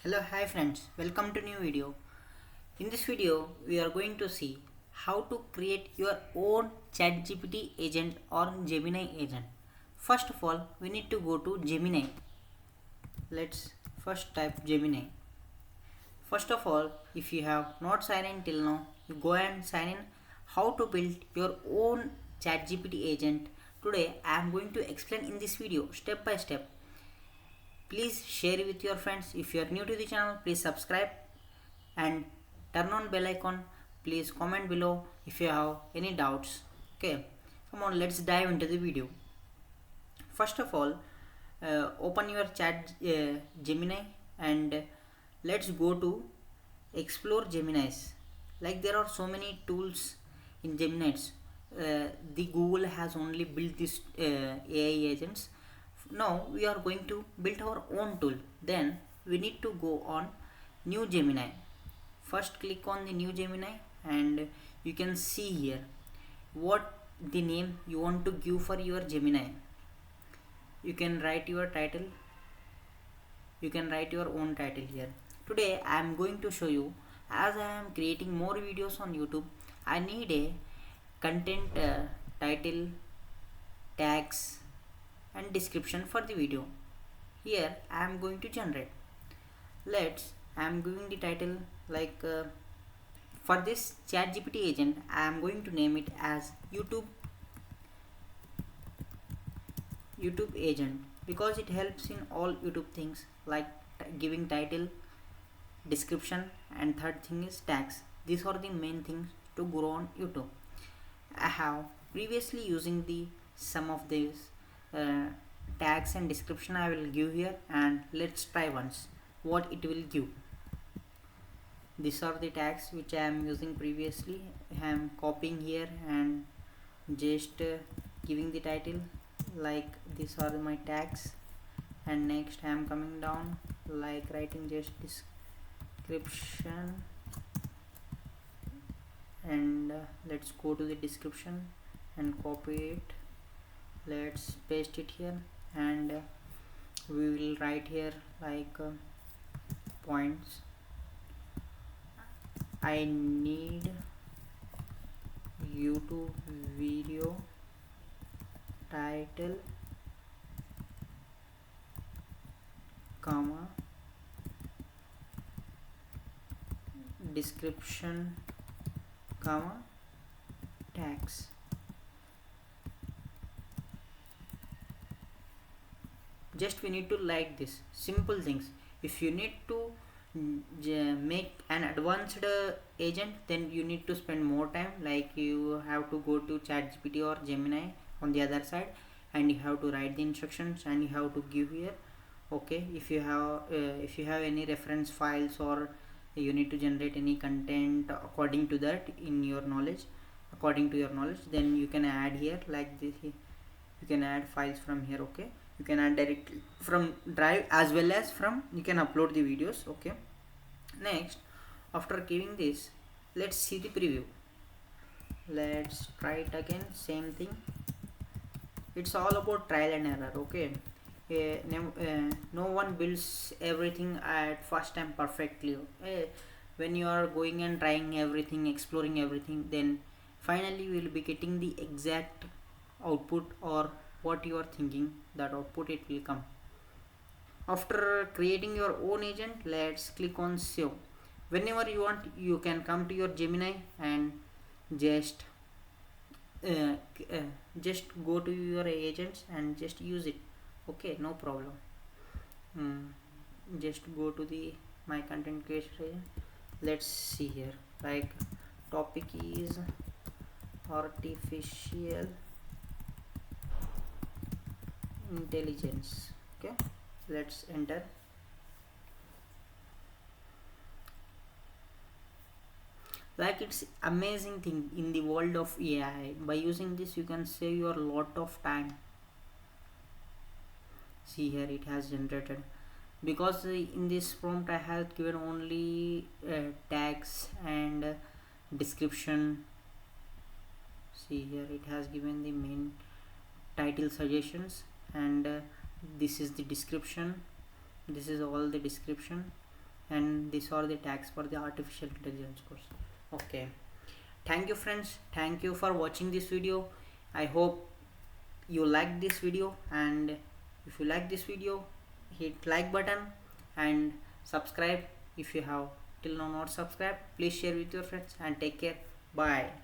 Hello, hi friends, welcome to new video. In this video we are going to see how to create your own ChatGPT agent or Gemini agent. First of all, we need to go to Gemini. Let's first type Gemini. First of all, if you have not signed in till now, you go and sign in. How to build your own ChatGPT agent. Today I am going to explain in this video step by step. Please share it with your friends. If you are new to the channel, please subscribe and turn on bell icon. Please comment below if you have any doubts. Okay, come on, let's dive into the video. First of all, open your chat Gemini and let's go to explore Geminis. Like there are so many tools in Geminis. The Google has only built this AI agents. Now we are going to build our own tool. Then we need to go on new Gemini. First click on the new Gemini and you can see here what the name you want to give for your Gemini. You can write your title. You can write your own title here. Today I am going to show you, as I am creating more videos on YouTube, I need a content title, tags and description for the video. Here I am going to generate. I am giving the title like for this ChatGPT agent I am going to name it as YouTube agent, because it helps in all YouTube things like giving title, description, and third thing is tags. These are the main things to grow on YouTube. I have previously using the some of these uh, tags and description I will give here, and let's try once what it will give. These are the tags which I am using previously. I am copying here and just giving the title like these are my tags, and next I am coming down like writing just description, and let's go to the description and copy it. Let's paste it here and we will write here like points. I need YouTube video title, comma, description, comma, tags. Just we need to like this simple things. If you need to make an advanced agent, then you need to spend more time, like you have to go to ChatGPT or Gemini on the other side and you have to write the instructions and you have to give here. Okay, if you have any reference files or you need to generate any content according to that in your knowledge, then you can add here like this. You can add files from here. Okay, you can add directly from drive as well as from you can upload the videos. Okay, next after giving this, let's see the preview. Let's try it again, same thing. It's all about trial and error. Okay, no one builds everything at first time perfectly. When you are going and trying everything, exploring everything, then finally you will be getting the exact output or what you are thinking, that output it will come. After creating your own agent, let's click on save. Whenever you want, you can come to your Gemini and just uh, uh, just go to your agents and just use it. Okay, no problem. Just go to the my content creation. Let's see here, like topic is artificial intelligence. Okay, let's enter. Like it's amazing thing in the world of AI. By using this you can save your lot of time. See here it has generated, because in this prompt I have given only tags and description. See here it has given the main title suggestions and this is the description. This is all the description, and these are the tags for the artificial intelligence course. Okay, thank you friends, thank you for watching this video. I hope you like this video, and if you like this video, hit like button and subscribe if you have till now not subscribed. Please share with your friends and take care. Bye.